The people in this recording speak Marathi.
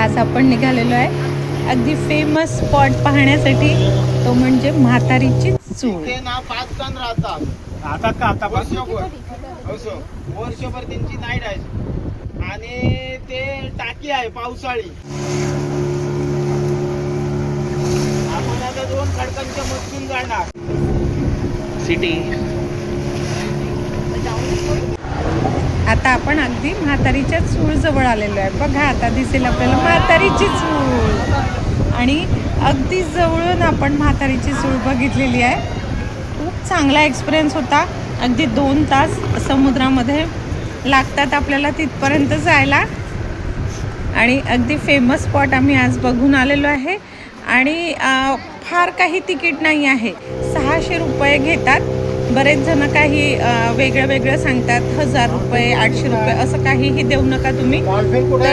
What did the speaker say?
आज आपण निघालेलो आहे अगदी फेमस स्पॉट पाहण्यासाठी, तो म्हणजे म्हातारीची चूळ. ते ना 5 जण राहतात आता वर्षभर त्यांची नाईट आहे आणि ते टाकी आहे पावसाळी. आपण आता 2 खडकांच्या मधून जाणार सिटी. आता आपण अगदी म्हातारीच्या चूळ जवळ आलेलो आहे. बघा आता दिसेल आपल्याला म्हातारीची चूळ आणि अगदी जवळून आपण म्हातारीची चूळ बघितलेली आहे. खूप चांगला एक्सपिरियन्स होता. अगदी 2 तास समुद्रामध्ये लागतात आपल्याला तिथपर्यंत जायला आणि अगदी फेमस स्पॉट आम्ही आज बघून आलेलो आहे. आणि फार काही तिकीट नाही आहे, 600 रुपये घेतात. बरेच जण काही वेगळं वेगळं सांगतात, 1000 रुपये 800 रुपये असं काहीही देऊ नका तुम्ही. तर